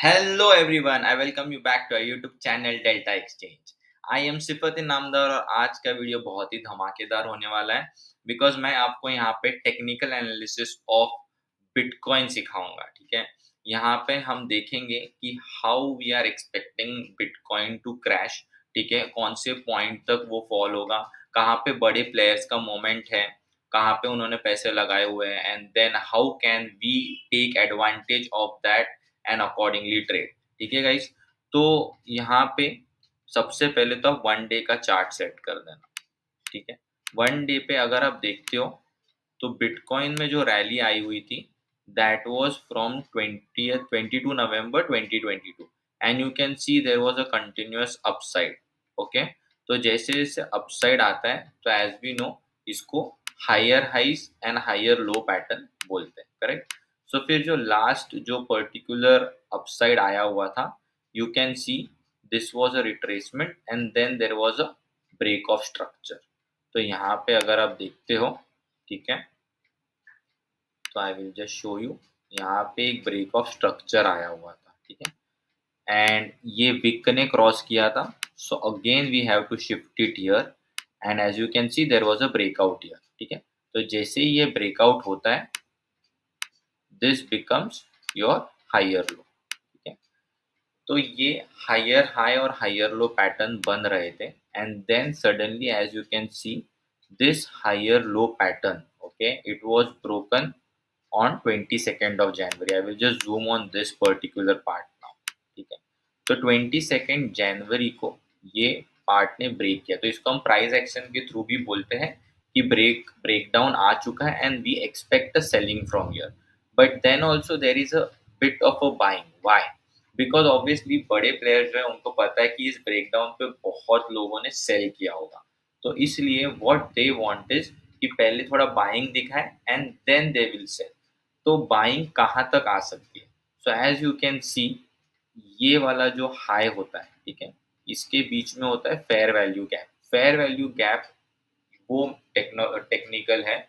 Hello everyone, I welcome you back to YouTube channel Delta Exchange. I am Sifat Namdar और आज का video बहुत ही धमाकेदार होने वाला है बिकॉज मैं आपको यहाँ पे टेक्निकल एनालिसिस ऑफ बिटकॉइन सिखाऊंगा। ठीक है, यहाँ पे हम देखेंगे कि how we are expecting Bitcoin to crash. ठीक है, कौन से पॉइंट तक वो फॉल होगा, कहाँ पे बड़े प्लेयर्स का मोमेंट है, कहाँ पे उन्होंने पैसे लगाए हुए हैं, and then how can we take advantage of that and accordingly trade. ठीक है गाइस, तो यहाँ पे सबसे पहले तो आप 1 डे का चार्ट सेट कर देना। ठीक है, 1 डे पे अगर आप देखते हो तो बिटकॉइन में जो रैली आई हुई थी that was from 22 November 2022 and you can see there was a continuous upside. Okay, तो जैसे जैसे अपसाइड आता है तो एज वी नो इसको higher highs and higher low pattern बोलते हैं, करेक्ट। सो फिर जो लास्ट जो पर्टिकुलर अपसाइड आया हुआ था, you can see this was a retracement and then there was a break of structure. तो यहाँ पे अगर आप देखते हो, ठीक है, तो I will just show you. यहाँ पे एक ब्रेक ऑफ स्ट्रक्चर आया हुआ था, ठीक है, एंड ये विक ने क्रॉस किया था। So again we have to shift it here and as you can see there was a breakout here. ठीक है, तो जैसे ही ये ब्रेकआउट होता है this becomes your higher low. ठीक है, तो ये हायर हाई और हायर लो पैटर्न बन रहे थे and then suddenly as you can see this higher low pattern, okay, it was broken on 22nd of January. I will just zoom on this particular part now. ठीक है, तो 22nd जनवरी को ये part ने break किया, तो इसको हम प्राइस एक्शन के थ्रू भी बोलते हैं कि ब्रेकडाउन आ चुका है and we expect a selling from here, but then also there is a bit of a buying. Why? Because obviously बड़े प्लेयर्स जो है उनको पता है कि इस ब्रेकडाउन पे बहुत लोगों ने सेल किया होगा, तो इसलिए व्हाट दे वांट इज कि पहले थोड़ा बाइंग दिखाए and then they will sell. तो बाइंग कहाँ तक आ सकती है? So as you can see ये वाला जो हाई होता है, ठीक है, इसके बीच में होता है fair value gap. Fair value gap वो टेक्निकल है।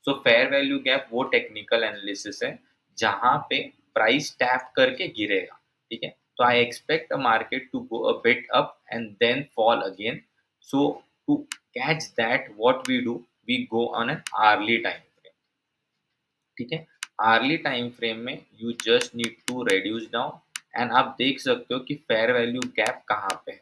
सो फेयर वैल्यू गैप वो टेक्निकल एनालिसिस है जहाँ पे प्राइस टैप करके गिरेगा। ठीक है, तो I expect a market to go a bit up and then fall again. So to catch that what we do, we go on an early time frame. ठीक है, आर्ली टाइम फ्रेम में you just need to reduce down and आप देख सकते हो कि fair value gap कहाँ पे है,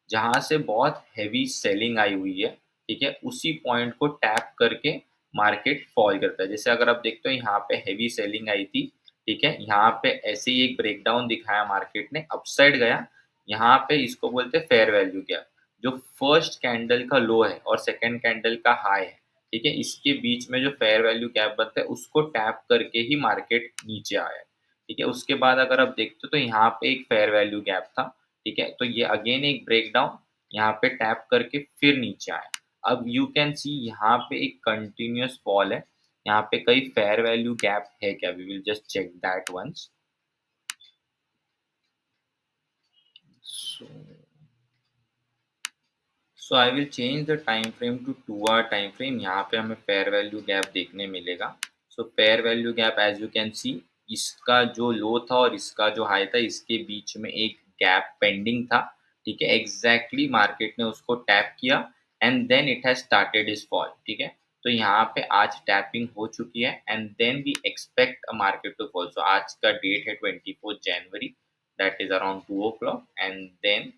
जहाँ से बहुत हैवी सेलिंग आई हुई है। ठीक है, उसी पॉइंट को टैप करके मार्केट फॉल करता है। जैसे अगर आप देखते हो यहाँ पे हैवी सेलिंग आई थी, ठीक है, यहाँ पे ऐसे ही एक ब्रेकडाउन दिखाया मार्केट ने, अपसाइड गया, यहाँ पे इसको बोलते हैं फेयर वैल्यू गैप। जो फर्स्ट कैंडल का लो है और सेकंड कैंडल का हाई है, ठीक है, इसके बीच में जो फेयर वैल्यू गैप बनता है उसको टैप करके ही मार्केट नीचे आया है। ठीक है, उसके बाद अगर आप देखते हो तो यहाँ पे एक फेयर वैल्यू गैप था। ठीक है, तो ये अगेन एक ब्रेकडाउन, यहाँ पे टैप करके फिर नीचे आया। अब यू कैन सी यहाँ पे एक कंटिन्यूअस फॉल है। यहाँ पे कई फेयर वैल्यू गैप है क्या? We will just check that once. So I will change the time frame to 2 hour time frame. यहाँ पे हमें फेयर वैल्यू गैप देखने मिलेगा। So fair value gap as you can see, इसका जो लो था और इसका जो हाई था इसके बीच में एक गैप पेंडिंग था। ठीक है, एग्जैक्टली मार्केट ने उसको टैप किया and then it has started is fall. ठीक है, तो यहाँ पे आज टैपिंग हो चुकी है and then we expect a market to fall. So आज का डेट है 24 जनवरी, that is around 2 o'clock and then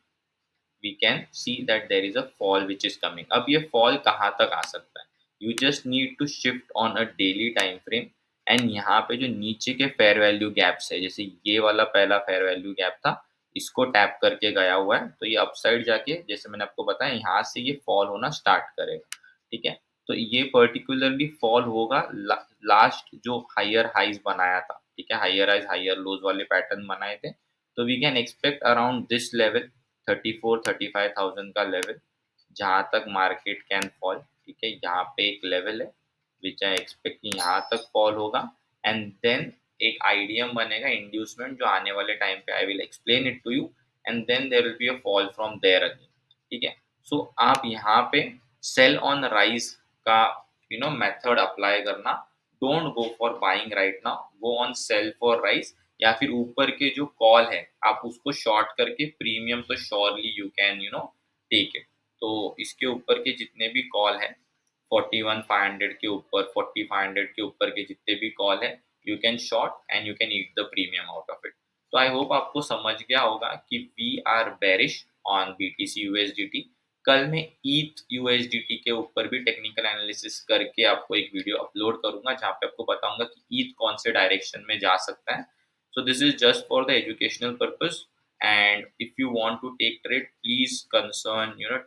we can see that there is a fall which is coming. अब ये fall कहाँ तक आ सकता है? You just need to shift on a daily time frame and यहाँ पे जो नीचे के fair value gaps है, जैसे ये वाला पहला fair value gap था, इसको टैप करके गया हुआ है, तो ये अपसाइड जाके जैसे मैंने आपको बताया यहाँ से ये फॉल होना स्टार्ट करेगा। ठीक है, तो ये पर्टिकुलरली फॉल होगा लास्ट जो हायर हाइज बनाया था। ठीक है, हायर हाइज हायर लोज वाले पैटर्न बनाए थे, तो we can expect around this level 34-35,000 का लेवल जहाँ तक मार्केट कैन फॉल। ठीक है, यहाँ पे एक लेवल है विच आई एक्सपेक्ट कि यहाँ तक फॉल होगा एंड देन एक आइडियम बनेगा इंड्यूसमेंट जो आने वाले टाइम पे I will explain it to you and then there will be a fall from there again. ठीक है, सो आप यहाँ पे सेल ऑन राइज का मेथड अप्लाई करना। Don't go for buying right now, go on sell for rise या फिर ऊपर के जो कॉल है आप उसको शॉर्ट करके प्रीमियम तो surely you can take it. तो इसके ऊपर के जितने भी कॉल है 41,500 के ऊपर 40,500 के ऊपर के जितने भी कॉल है you can short and you can eat the premium out of it. तो आई होप आपको समझ गया होगा कि we are bearish on BTC USDT। कल मैं ईथ USDT के ऊपर भी टेक्निकल एनालिसिस करके आपको एक वीडियो अपलोड करूंगा जहाँ पे आपको बताऊंगा कि ईथ कौन से डायरेक्शन में जा सकता है। So this is just for the educational purpose, and if you want to take trade, please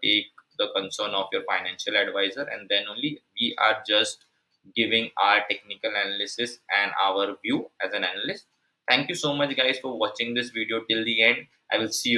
take the concern of your financial advisor, and then only we are just giving our technical analysis and our view as an analyst. Thank you so much guys for watching this video till the end. I will see you